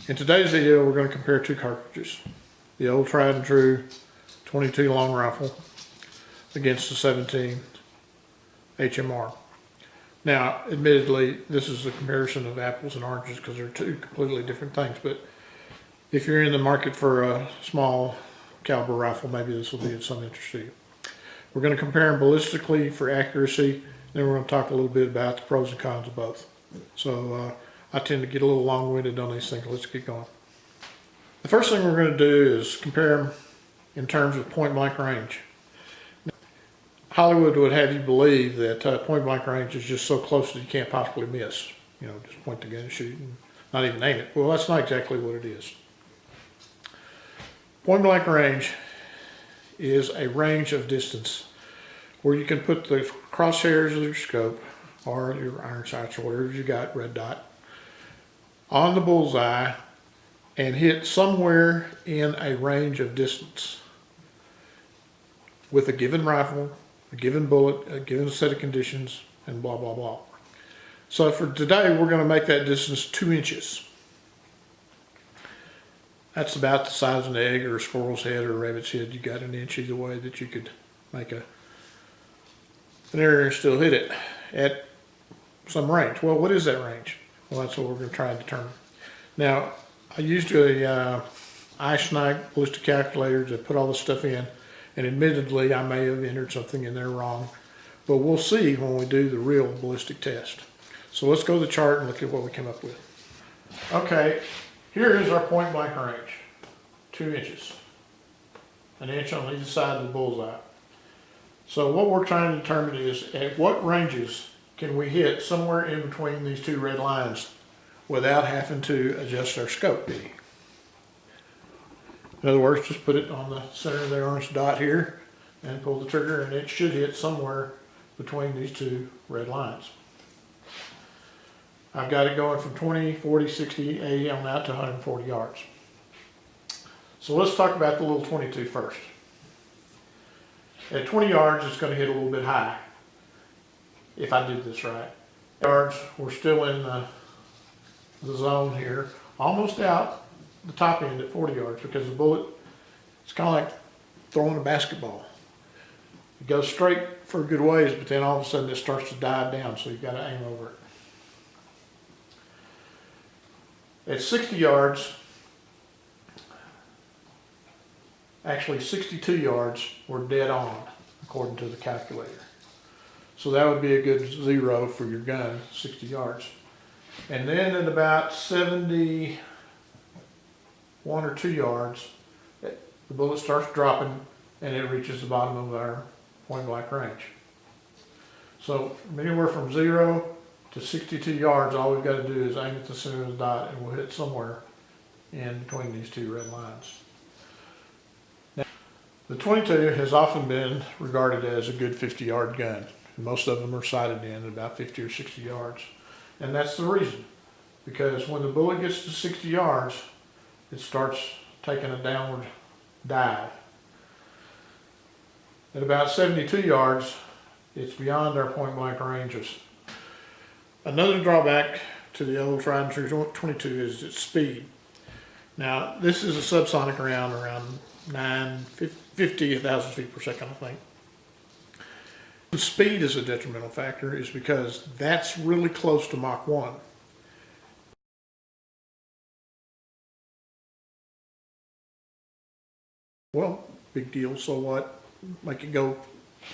In today's video, we're going to compare two cartridges. The old tried and true 22 long rifle against the 17 HMR. Now, admittedly, this is a comparison of apples and oranges because they're two completely different things, but if you're in the market for a small caliber rifle, maybe this will be of some interest to you. We're going to compare them ballistically for accuracy, then we're going to talk a little bit about the pros and cons of both. So I tend to get a little long-winded on these things. Let's get going. The first thing we're going to do is compare them in terms of point-blank range. Hollywood would have you believe that point-blank range is just so close that you can't possibly miss. You know, just point the gun and shoot and not even aim it. Well, that's not exactly what it is. Point-blank range is a range of distance where you can put the crosshairs of your scope or your iron sights or whatever you got, red dot, on the bullseye and hit somewhere in a range of distance with a given rifle, a given bullet, a given set of conditions, and blah, blah, blah. So for today, we're going to make that distance 2 inches. That's about the size of an egg or a squirrel's head or a rabbit's head. You got an inch either way that you could make an area and still hit it at some range. Well, what is that range? Well, that's what we're going to try and determine. Now, I used a iSnipe ballistic calculator to put all this stuff in, and admittedly, I may have entered something in there wrong, but we'll see when we do the real ballistic test. So let's go to the chart and look at what we came up with. Okay, here is our point blank range, 2 inches, an inch on either side of the bullseye. So what we're trying to determine is at what ranges can we hit somewhere in between these two red lines without having to adjust our scope any. In other words, just put it on the center of the orange dot here and pull the trigger and it should hit somewhere between these two red lines. I've got it going from 20, 40, 60, 80 on out to 140 yards. So let's talk about the little 22 first. At 20 yards, it's going to hit a little bit high, if I did this right. Yards, we're still in the zone here, almost out the top end at 40 yards because the bullet, it's kind of like throwing a basketball. It goes straight for a good ways, but then all of a sudden it starts to dive down, so you've got to aim over it. At 60 yards, actually 62 yards, we're dead on, according to the calculator. So that would be a good 0 for your gun, 60 yards. And then at about 71 or 2 yards, the bullet starts dropping and it reaches the bottom of our point blank range. So anywhere from 0 to 62 yards, all we've got to do is aim at the center of the dot and we'll hit somewhere in between these two red lines. Now, the 22 has often been regarded as a good 50-yard gun. Most of them are sighted in at about 50 or 60 yards. And that's the reason, because when the bullet gets to 60 yards, it starts taking a downward dive. At about 72 yards, it's beyond our point blank ranges. Another drawback to the old tried and true 22 is its speed. Now, this is a subsonic round around 950, 1,000 feet per second, I think. The speed is a detrimental factor is because that's really close to Mach 1. Well, big deal, so what? Make it go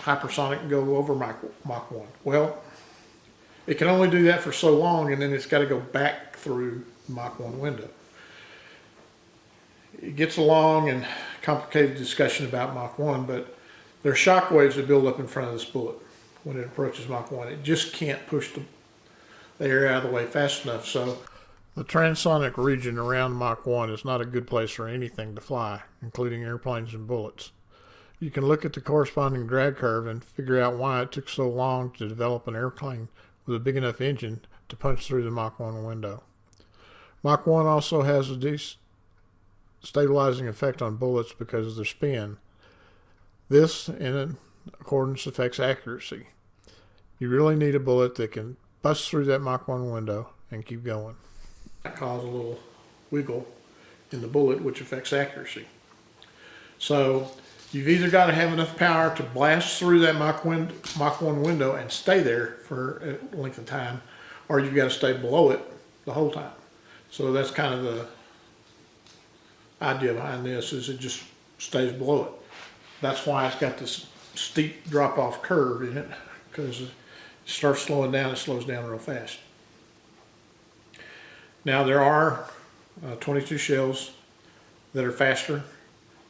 hypersonic and go over Mach 1. Well, it can only do that for so long and then it's got to go back through the Mach 1 window. It gets a long and complicated discussion about Mach 1, but there are shock waves that build up in front of this bullet when it approaches Mach 1. It just can't push the air out of the way fast enough. So the transonic region around Mach 1 is not a good place for anything to fly, including airplanes and bullets. You can look at the corresponding drag curve and figure out why it took so long to develop an airplane with a big enough engine to punch through the Mach 1 window. Mach 1 also has a destabilizing effect on bullets because of their spin. This, in accordance, affects accuracy. You really need a bullet that can bust through that Mach 1 window and keep going. That caused a little wiggle in the bullet, which affects accuracy. So you've either got to have enough power to blast through that Mach 1 window and stay there for a length of time, or you've got to stay below it the whole time. So that's kind of the idea behind this, is it just stays below it. That's why it's got this steep drop-off curve in it, because it starts slowing down, it slows down real fast. Now there are 22 shells that are faster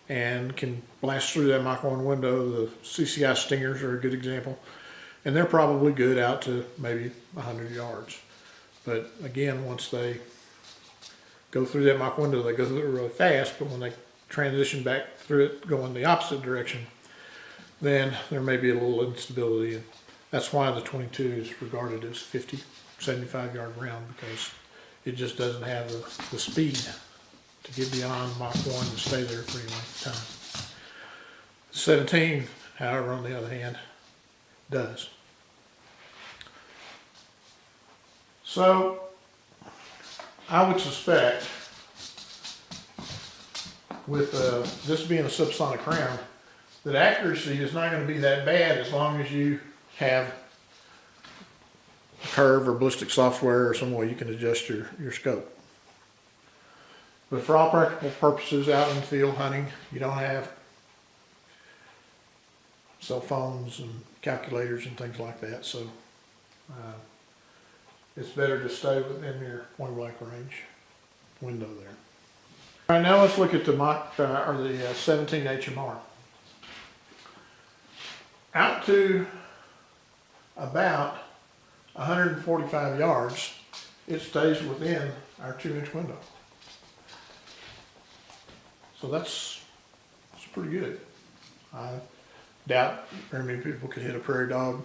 and can blast through that Mach 1 window. The CCI Stingers are a good example, and they're probably good out to maybe 100 yards. But again, once they go through that Mach window, they go through it really fast, but when they transition back through it going the opposite direction, then there may be a little instability. And that's why the 22 is regarded as 50, 75 yard round, because it just doesn't have the speed to get beyond Mach 1 and stay there for any length of time. 17, however, on the other hand, does. So I would suspect, with this being a subsonic round, that accuracy is not going to be that bad as long as you have curve or ballistic software or some way you can adjust your scope. But for all practical purposes, out in the field hunting, you don't have cell phones and calculators and things like that, so it's better to stay within your point blank range window there. All right, now let's look at the 17 HMR. Out to about 145 yards, it stays within our 2-inch window. So that's pretty good. I doubt very many people could hit a prairie dog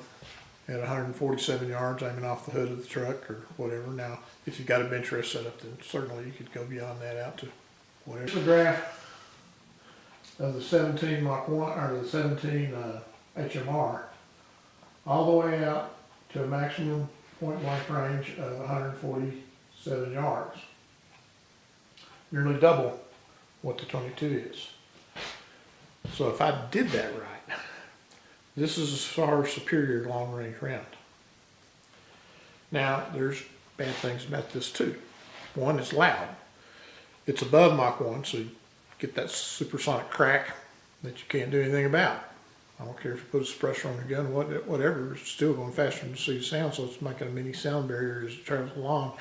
at 147 yards aiming off the hood of the truck or whatever. Now, if you've got a bench rest set up, then certainly you could go beyond that out to whatever. Here's a graph of the 17 Mach 1 or the 17 HMR all the way out to a maximum point blank range of 147 yards. Nearly double what the 22 is. So if I did that right, this is a far superior long range round. Now there's bad things about this too. One, it's loud. It's above Mach 1, so you get that supersonic crack that you can't do anything about. I don't care if you put a suppressor on your gun, whatever, it's still going faster than you see the sound, so it's making a mini sound barrier as it travels along.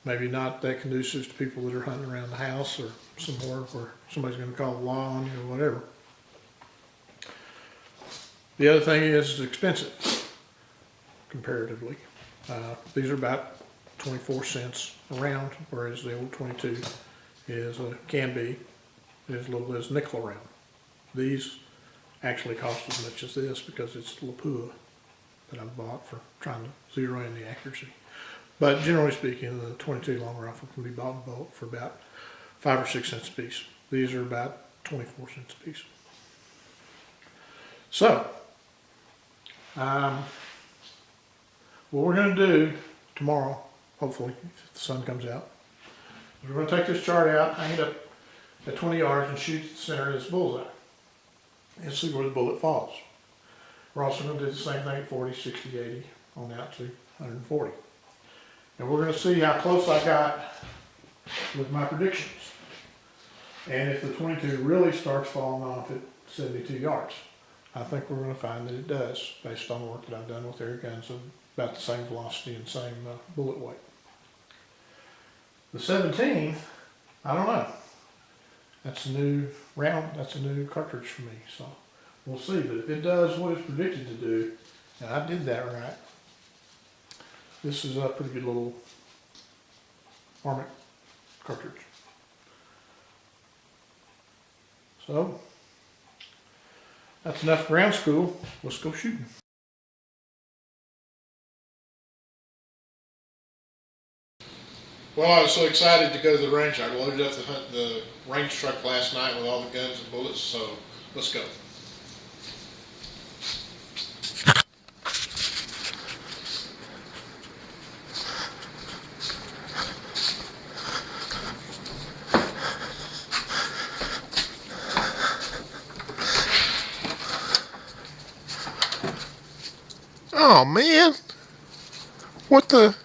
Maybe not that conducive to people that are hunting around the house or somewhere where somebody's going to call the law on you or whatever. The other thing is it's expensive, comparatively. These are about 24 cents a round, whereas the old 22 can be as little as nickel a round. These actually cost as much as this because it's Lapua that I bought for trying to zero in the accuracy. But generally speaking, the 22 long rifle can be bought in bulk for about 5 or 6 cents a piece. These are about 24 cents a piece. So, what we're going to do tomorrow, hopefully, if the sun comes out, is we're going to take this chart out, hang it up at 20 yards, and shoot at the center of this bullseye and see where the bullet falls. We're also going to do the same thing at 40, 60, 80, on out to 140. And we're going to see how close I got with my predictions. And if the 22 really starts falling off at 72 yards. I think we're going to find that it does, based on the work that I've done with air guns of about the same velocity and same bullet weight. The 17, I don't know. That's a new round, that's a new cartridge for me, so we'll see. But if it does what it's predicted to do, and I did that right, this is a pretty good little Armic cartridge. So, that's enough ground school. Let's go shooting. Well, I was so excited to go to the range. I loaded up the range truck last night with all the guns and bullets, so let's go. Oh man, what the?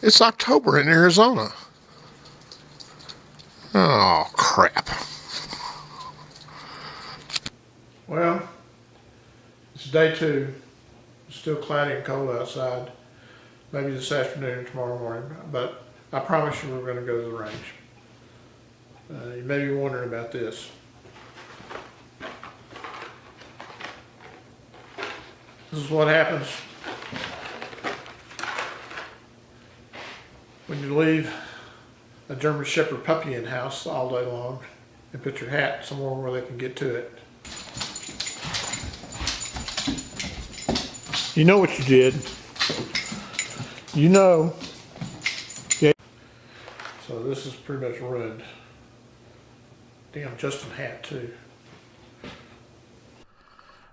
It's October in Arizona. Oh crap. Well, it's day 2. It's still cloudy and cold outside. Maybe this afternoon or tomorrow morning, but I promise you we're going to go to the range. You may be wondering about this. This is what happens when you leave a German Shepherd puppy in house all day long and put your hat somewhere where they can get to it. You know what you did. You know. Yeah. So this is pretty much ruined. Damn Justin hat too.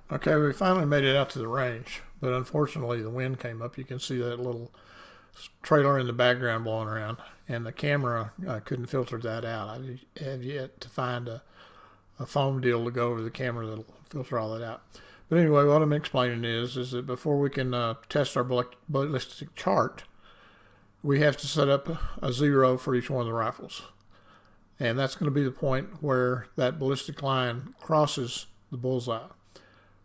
Okay, we finally made it out to the range, but unfortunately the wind came up. You can see that little trailer in the background blowing around, and the camera couldn't filter that out. I have yet to find a foam deal to go over the camera that'll filter all that out. But anyway, what I'm explaining is that before we can test our ballistic chart, we have to set up a 0 for each one of the rifles. And that's going to be the point where that ballistic line crosses the bullseye.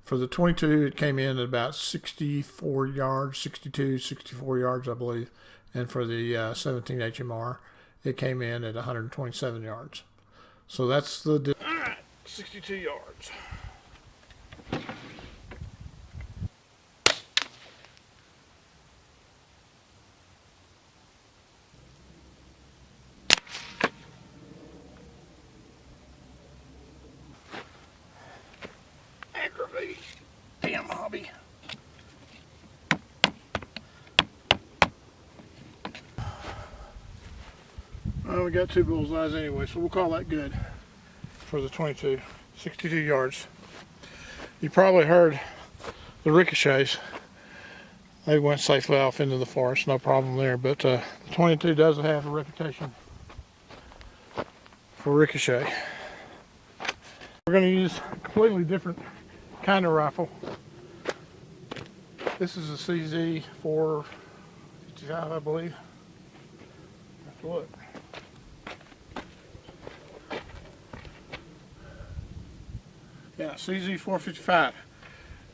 For the 22, it came in at about 64 yards, 62, 64 yards, I believe. And for the 17 HMR, it came in at 127 yards. So that's the... All right, 62 yards. Aggravate. Damn hobby. Well, we got 2 bullseyes anyway, so we'll call that good for the 22. 62 yards. You probably heard the ricochets. They went safely off into the forest, no problem there, but the 22 does have a reputation for ricochet. We're going to use a completely different kind of rifle. This is a CZ 455, I believe. Have to look. Yeah, CZ 455.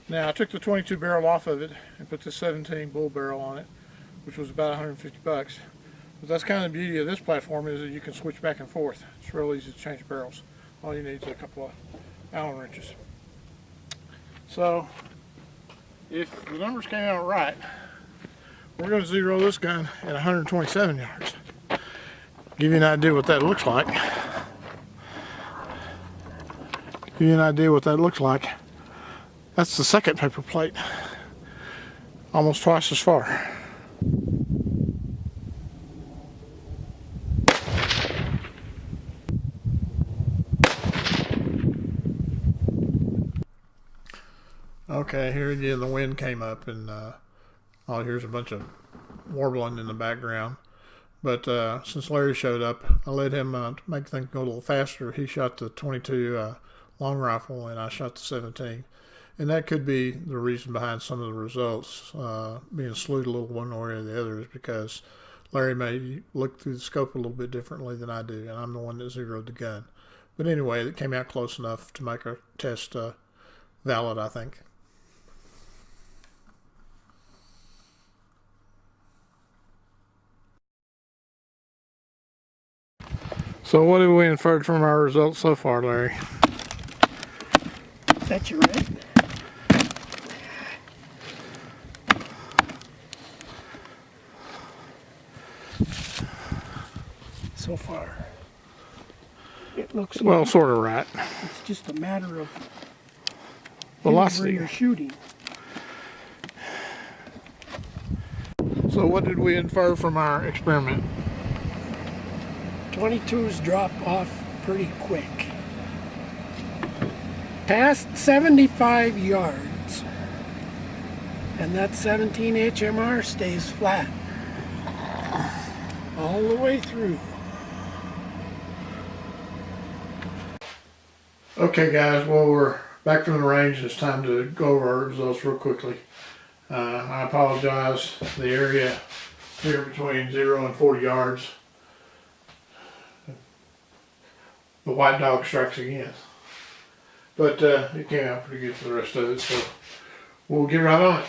Now I took the 22 barrel off of it and put the 17 bull barrel on it, which was about 150 bucks. But that's kind of the beauty of this platform, is that you can switch back and forth. It's real easy to change barrels. All you need is a couple of Allen wrenches. So if the numbers came out right, we're going to 0 this gun at 127 yards. Give you an idea what that looks like. Give you an idea what that looks like. That's the second paper plate. Almost twice as far. Okay, here again the wind came up, and all here's a bunch of warbling in the background. But since Larry showed up, I let him make things go a little faster. He shot the 22 long rifle, and I shot the 17. And that could be the reason behind some of the results being slewed a little one way or the other, is because Larry may look through the scope a little bit differently than I do, and I'm the one that zeroed the gun. But anyway, it came out close enough to make our test valid, I think. So what have we inferred from our results so far, Larry? That you're right. So far, it looks Well, like sort of right. it's just a matter of Velocity. where you're shooting. So what did we infer from our experiment? 22s drop off pretty quick. Past 75 yards, and that 17 HMR stays flat all the way through. Okay guys, well, we're back from the range. It's time to go over our results real quickly. I apologize. The area here between 0 and 40 yards, the white dog strikes again. But it came out pretty good for the rest of it, so we'll get right on it.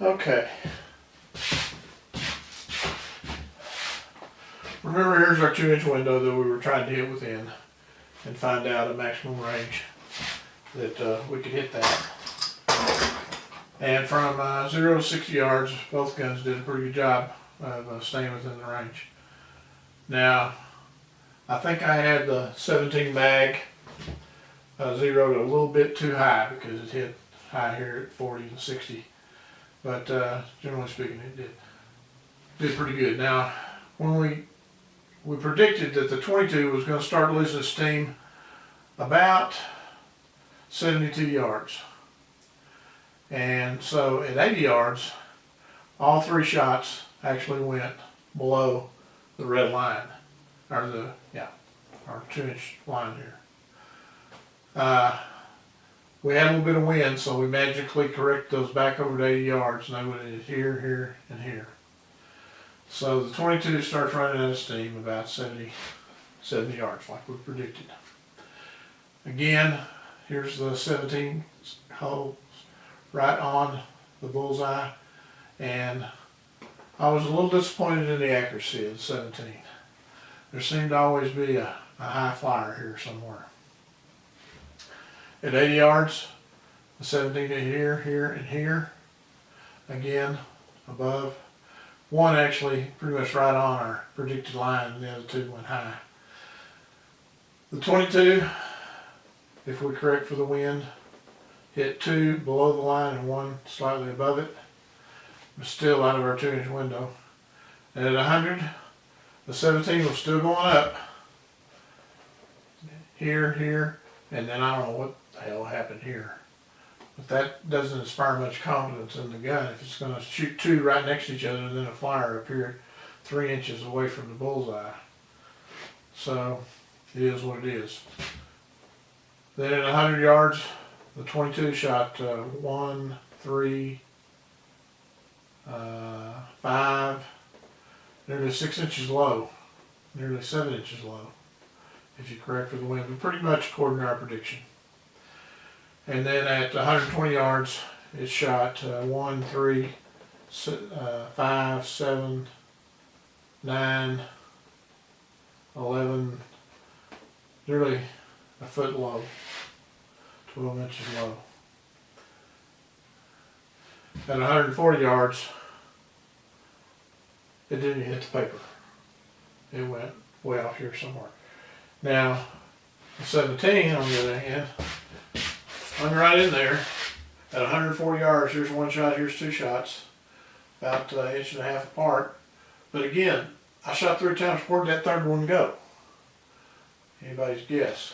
Okay. Remember, here's our 2-inch window that we were trying to hit within and find out a maximum range that we could hit that. And from 0 to 60 yards, both guns did a pretty good job of staying within the range. Now, I think I had the 17 mag zeroed a little bit too high because it hit high here at 40 and 60. But generally speaking, it did pretty good. Now, when we predicted that the 22 was going to start losing steam about 72 yards. And so at 80 yards, all 3 shots actually went below the red line, or our 2-inch line here. We had a little bit of wind, so we magically corrected those back over to 80 yards, and they went in here, here, and here. So the 22 starts running out of steam about 70 yards, like we predicted. Again, here's the 17 holes right on the bullseye, and I was a little disappointed in the accuracy of the 17. There seemed to always be a high flyer here somewhere. At 80 yards, the 17 hit here, here, and here. Again, above. One actually pretty much right on our predicted line, and the other 2 went high. The 22, if we correct for the wind, hit 2 below the line and 1 slightly above it, but still out of our 2-inch window. And at 100, the 17 was still going up. Here, here, and then I don't know what the hell happened here. But that doesn't inspire much confidence in the gun. If it's going to shoot 2 right next to each other and then a flyer up here 3 inches away from the bullseye. So it is what it is. Then at 100 yards, the 22 shot 1, 3, 5, nearly 6 inches low, nearly 7 inches low, if you correct for the wind, but pretty much according to our prediction. And then at 120 yards, it shot 1, 3, 5, 7, 9, 11, nearly a foot low, 12 inches low. At 140 yards, it didn't even hit the paper. It went way off here somewhere. Now, the 17, on the other hand, hung right in there at 140 yards. Here's 1 shot, here's 2 shots, about 1.5 inches apart. But again, I shot 3 times. Where'd that third one go? Anybody's guess.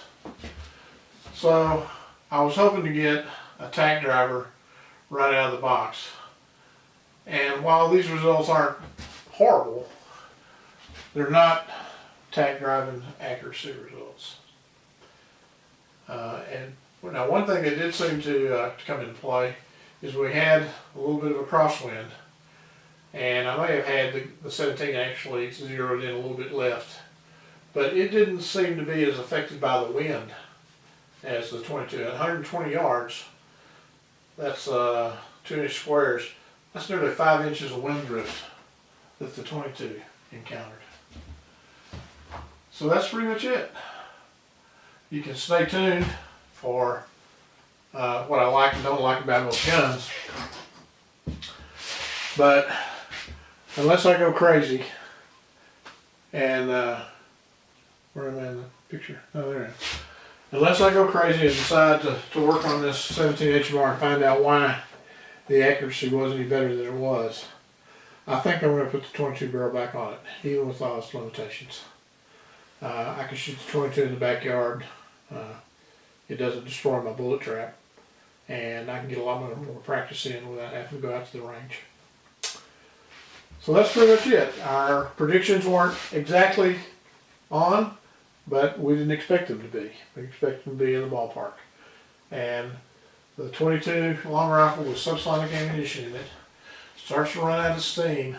So I was hoping to get a tack driver right out of the box. And while these results aren't horrible, they're not tack driving accuracy results. And now, one thing that did seem to come into play is we had a little bit of a crosswind, and I may have had the 17 actually zeroed in a little bit left, but it didn't seem to be as affected by the wind as the 22. At 120 yards, that's 2-inch squares. That's nearly 5 inches of wind drift that the 22 encountered. So that's pretty much it. You can stay tuned for what I like and don't like about those guns. But unless I go crazy and where am I in the picture? Oh, there I am. unless I go crazy and decide to work on this 17 HMR and find out why the accuracy wasn't any better than it was, I think I'm going to put the 22 barrel back on it, even with all its limitations. I can shoot the 22 in the backyard. It doesn't destroy my bullet trap, and I can get a lot more practice in without having to go out to the range. So that's pretty much it. Our predictions weren't exactly on, but we didn't expect them to be. We expected them to be in the ballpark. And the 22 long rifle with subsonic ammunition in it starts to run out of steam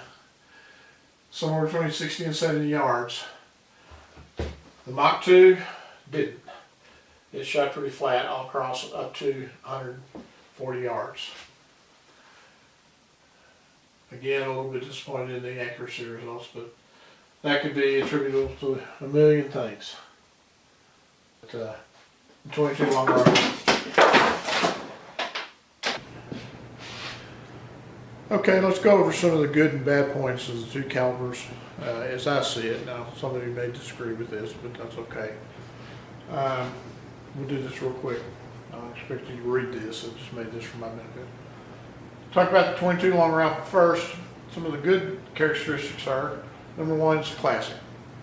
somewhere between 60 and 70 yards. The Mach 2 didn't. It shot pretty flat all across up to 140 yards. Again, a little bit disappointed in the accuracy results, but that could be attributable to a million things. But, the 22 long rifle. Okay, let's go over some of the good and bad points of the two calibers as I see it. Now, some of you may disagree with this, but that's okay. We'll do this real quick. I don't expect you to read this. I just made this for my benefit. Talk about the 22 long rifle first. Some of the good characteristics are, number one, it's a classic.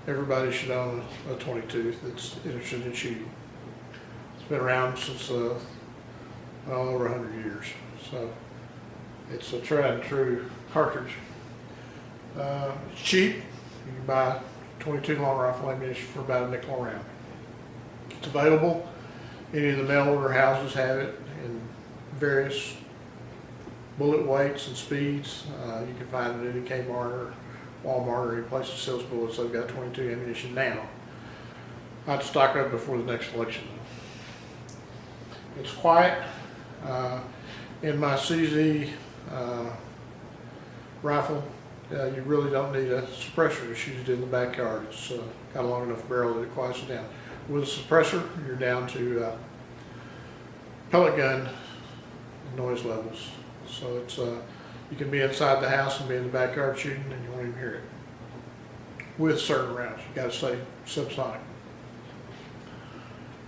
Everybody should own a 22 that's interested in shooting. It's been around since well over 100 years. So it's a tried and true cartridge. It's cheap. You can buy 22 long rifle ammunition for about a nickel a round. It's available. Any of the mail order houses have it in various bullet weights and speeds. You can find it at any Kmart or Walmart or any place that sells bullets. They've got 22 ammunition now. I'd stock up before the next election. It's quiet. In my CZ rifle, you really don't need a suppressor to shoot it in the backyard. It's got a long enough barrel that it quiets it down. With a suppressor, you're down to pellet gun noise levels. So it's you can be inside the house and be in the backyard shooting and you won't even hear it. With certain rounds, you got to stay subsonic.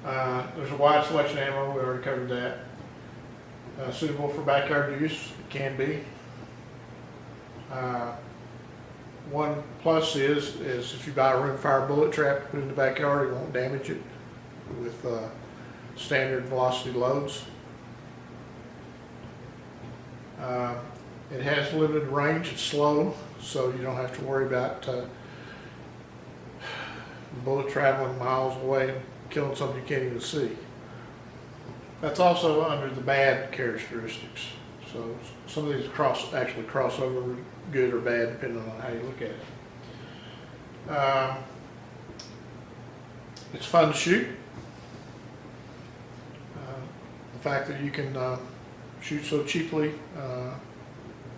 There's a wide selection of ammo. We already covered that. Suitable for backyard use, it can be. One plus is if you buy a rimfire bullet trap, put it in the backyard, it won't damage it with standard velocity loads. It has limited range, it's slow, so you don't have to worry about the bullet traveling miles away and killing something you can't even see. That's also under the bad characteristics. So some of these actually cross over good or bad depending on how you look at it. It's fun to shoot. The fact that you can shoot so cheaply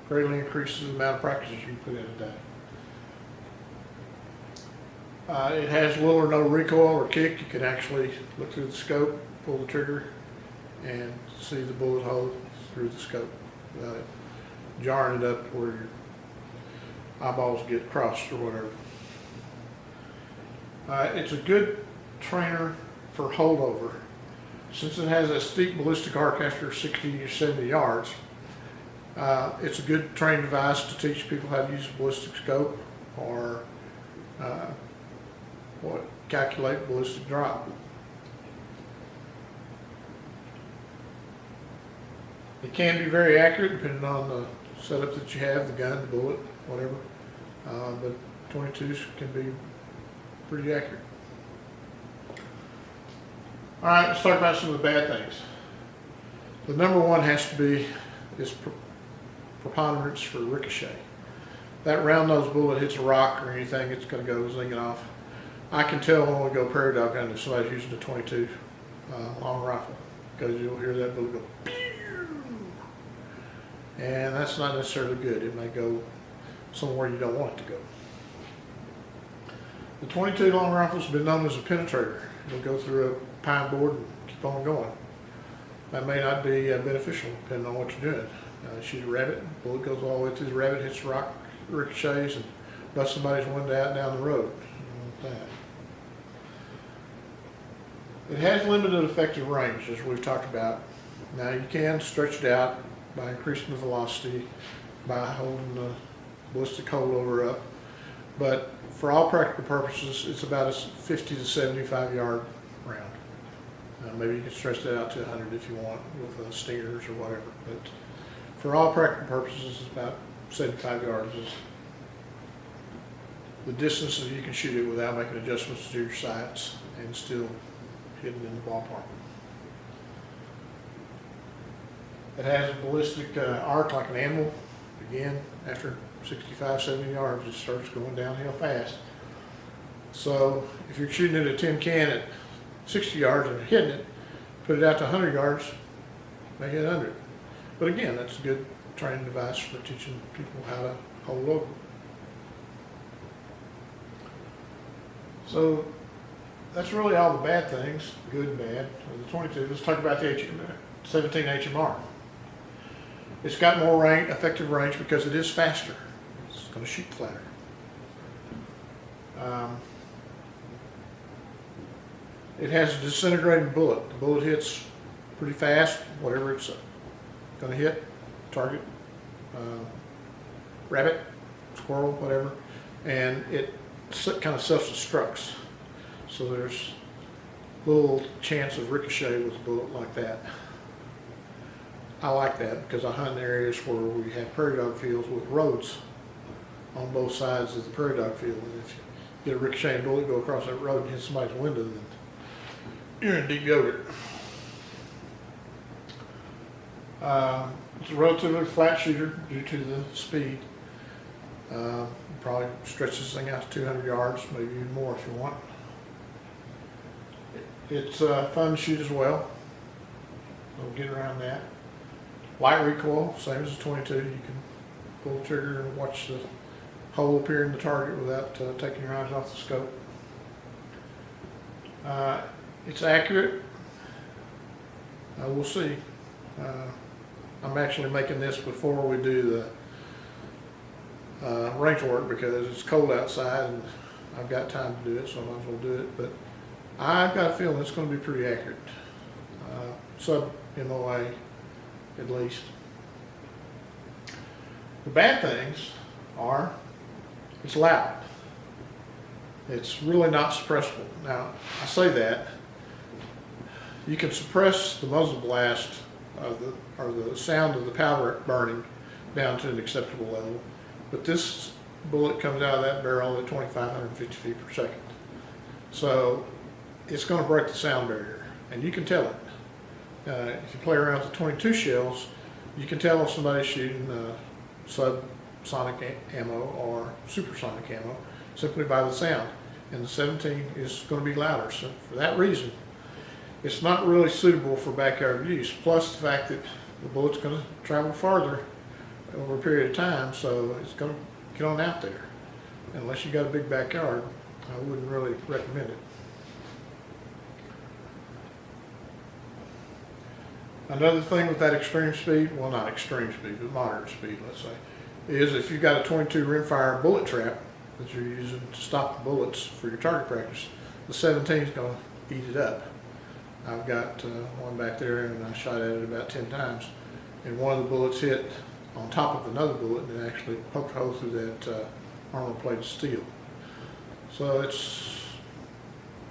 greatly increases the amount of practice you can put in a day. It has little or no recoil or kick. You can actually look through the scope, pull the trigger, and see the bullet hole through the scope without it jarring it up where your eyeballs get crossed or whatever. It's a good trainer for holdover. Since it has a steep ballistic arc after 60 or 70 yards, it's a good training device to teach people how to use a ballistic scope or calculate ballistic drop. It can be very accurate depending on the setup that you have, the gun, the bullet, whatever. But 22s can be pretty accurate. All right, let's talk about some of the bad things. The number one has to be is preponderance for ricochet. That round nose bullet hits a rock or anything, it's going to go zinging off. I can tell when we go prairie dog hunting if somebody's using a 22 long rifle because you'll hear that bullet go pew, and that's not necessarily good. It may go somewhere you don't want it to go. The 22 long rifle's been known as a penetrator. It'll go through a pine board and keep on going. That may not be beneficial depending on what you're doing. Shoot a rabbit, bullet goes all the way through the rabbit, hits the rock, ricochets, and busts somebody's window out down the road. It has limited effective range, as we've talked about. Now you can stretch it out by increasing the velocity, by holding the ballistic holdover up, but for all practical purposes, it's about a 50 to 75 yard round. Maybe you can stretch that out to 100 if you want with stingers or whatever, but for all practical purposes, it's about 75 yards is the distance that you can shoot it without making adjustments to your sights and still hitting in the ballpark. It has a ballistic arc like an animal. Again, after 65, 70 yards, it starts going downhill fast. So if you're shooting at a tin can at 60 yards and hitting it, put it out to 100 yards, make it 100. But again, that's a good training device for teaching people how to hold over. So that's really all the bad things, good and bad, of the 22. Let's talk about the 17 HMR. It's got more effective range because it is faster. It's going to shoot flatter. It has a disintegrating bullet. The bullet hits pretty fast, whatever it's going to hit, target, rabbit, squirrel, whatever, and it kind of self-destructs. So there's little chance of ricochet with a bullet like that. I like that because I hunt in areas where we have prairie dog fields with roads on both sides of the prairie dog field. And if you get a ricocheting bullet go across that road and hit somebody's window, then you're in deep yogurt. It's a relatively flat shooter due to the speed. Probably stretch this thing out to 200 yards, maybe even more if you want. It's fun to shoot as well. We'll get around that. Light recoil, same as the 22. You can pull the trigger and watch the hole appear in the target without taking your eyes off the scope. It's accurate. We'll see. I'm actually making this before we do the range work because it's cold outside and I've got time to do it, so I might as well do it. But I've got a feeling it's going to be pretty accurate. Sub MOA at least. The bad things are it's loud. It's really not suppressible. Now, I say that. You can suppress the muzzle blast or the sound of the powder burning down to an acceptable level, but this bullet comes out of that barrel at 2,550 feet per second. So it's going to break the sound barrier, and you can tell it. If you play around with the 22 shells, you can tell if somebody's shooting subsonic ammo or supersonic ammo simply by the sound. And the 17 is going to be louder. So for that reason, it's not really suitable for backyard use. Plus the fact that the bullet's going to travel farther over a period of time, so it's going to get on out there. Unless you got a big backyard, I wouldn't really recommend it. Another thing with that extreme speed, well, not extreme speed, but moderate speed, let's say, is if you've got a 22 rimfire bullet trap that you're using to stop the bullets for your target practice, the 17 is going to eat it up. I've got one back there and I shot at it about 10 times, and one of the bullets hit on top of another bullet and it actually poked a hole through that armor plate of steel. So it's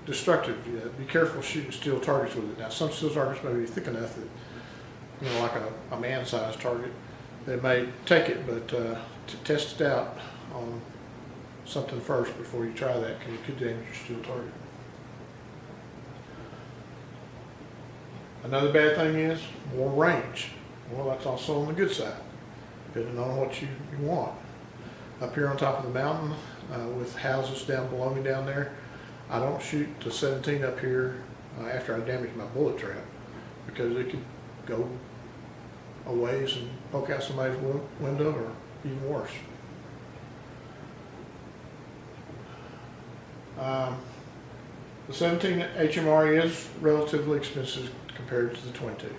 destructive. Yeah, be careful shooting steel targets with it. Now, some steel targets may be thick enough that, you know, like a man-sized target, they may take it, but to test it out on something first before you try that, because it could damage your steel target. Another bad thing is more range. Well, that's also on the good side, depending on what you want. Up here on top of the mountain, with houses down below me down there, I don't shoot the 17 up here after I damage my bullet trap, because it could go a ways and poke out somebody's window, or even worse. The 17 HMR is relatively expensive compared to the 22.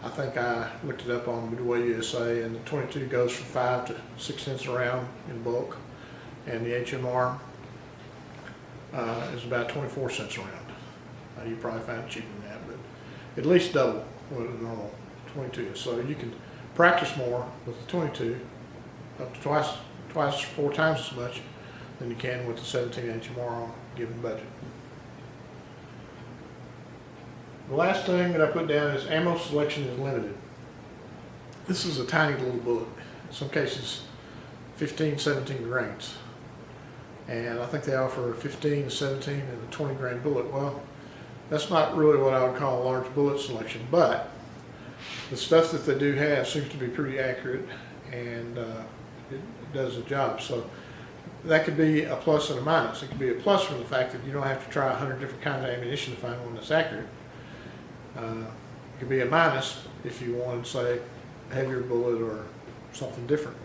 I think I looked it up on Midway USA, and the 22 goes for 5 to 6 cents a round in bulk, and the HMR is about 24 cents a round. You probably find it cheaper than that, but at least double what a normal 22 is. So you can practice more with the 22, up to twice, 4 times as much than you can with the 17 HMR on a given budget. The last thing that I put down is ammo selection is limited. This is a tiny little bullet. In some cases, 15, 17 grains. And I think they offer a 15, a 17, and a 20 grain bullet. Well, that's not really what I would call a large bullet selection, but the stuff that they do have seems to be pretty accurate, and it does the job. So that could be a plus and a minus. It could be a plus from the fact that you don't have to try 100 different kinds of ammunition to find one that's accurate. It could be a minus if you wanted, say, a heavier bullet or something different.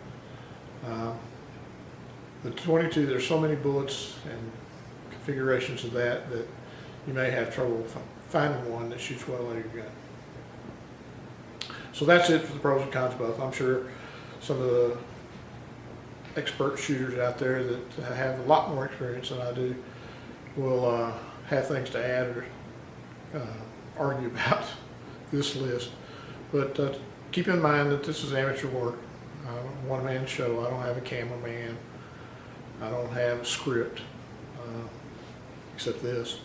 The 22, there's so many bullets and configurations of that you may have trouble finding one that shoots well out of your gun. So that's it for the pros and cons of both. I'm sure some of the expert shooters out there that have a lot more experience than I do will have things to add or argue about this list. But keep in mind that this is amateur work, one-man show. I don't have a cameraman. I don't have a script except this.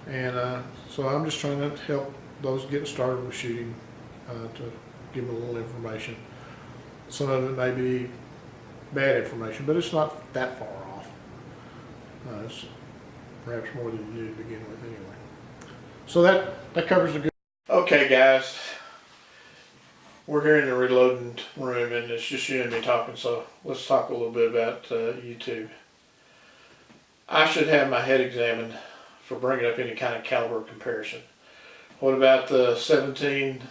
And so I'm just trying to help those getting started with shooting to give them a little information. Some of it may be bad information, but it's not that far off. It's perhaps more than you knew to begin with anyway. So that covers the good. Okay, guys. We're here in the reloading room, and it's just you and me talking, so let's talk a little bit about YouTube. I should have my head examined for bringing up any kind of caliber comparison. What about the 17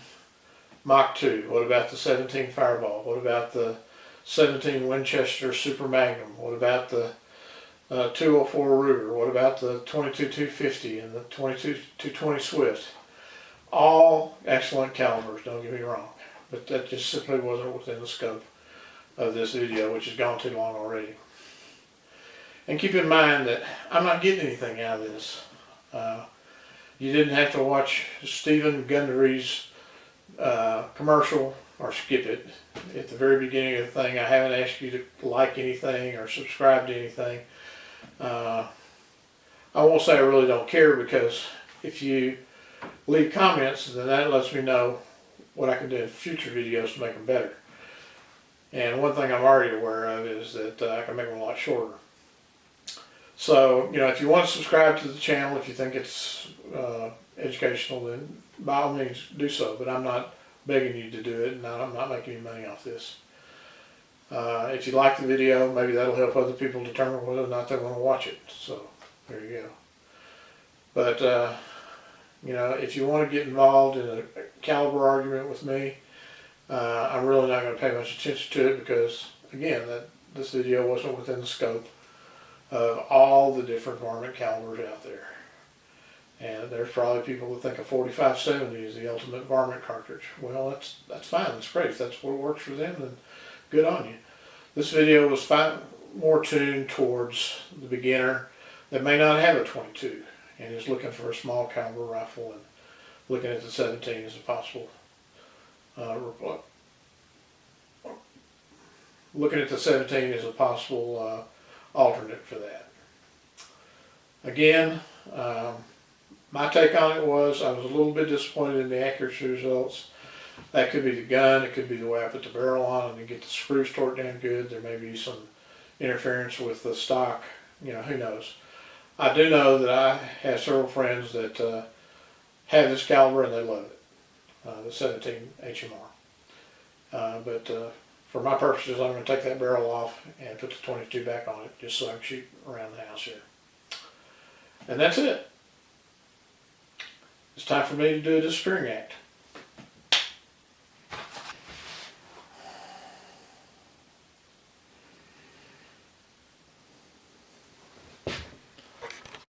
Mach 2? What about the 17 Fireball? What about the 17 Winchester Super Magnum? What about the 204 Ruger? What about the 22-250 and the 22-220 Swift? All excellent calibers, don't get me wrong. But that just simply wasn't within the scope of this video, which has gone too long already. And keep in mind that I'm not getting anything out of this. You didn't have to watch Stephen Gundry's commercial or skip it at the very beginning of the thing. I haven't asked you to like anything or subscribe to anything. I won't say I really don't care, because if you leave comments, then that lets me know what I can do in future videos to make them better. And one thing I'm already aware of is that I can make them a lot shorter. So, you know, if you want to subscribe to the channel, if you think it's educational, then by all means do so. But I'm not begging you to do it, and I'm not making any money off this. If you like the video, maybe that'll help other people determine whether or not they want to watch it. So, there you go. But, you know, if you want to get involved in a caliber argument with me, I'm really not going to pay much attention to it, because, again, this video wasn't within the scope of all the different varmint calibers out there. And there's probably people that think a 45-70 is the ultimate varmint cartridge. Well, that's fine. That's great. If that's what works for them, then good on you. This video was more tuned towards the beginner that may not have a 22 and is looking for a small caliber rifle, and looking at the 17 as a possible looking at the 17 as a possible alternate for that. Again, my take on it was I was a little bit disappointed in the accuracy results. That could be the gun, it could be the way I put the barrel on and get the screws torqued down good. There may be some interference with the stock, you know, who knows. I do know that I have several friends that have this caliber and they love it, the 17 HMR. But for my purposes, I'm going to take that barrel off and put the 22 back on it, just so I can shoot around the house here. And that's it. It's time for me to do a disappearing act.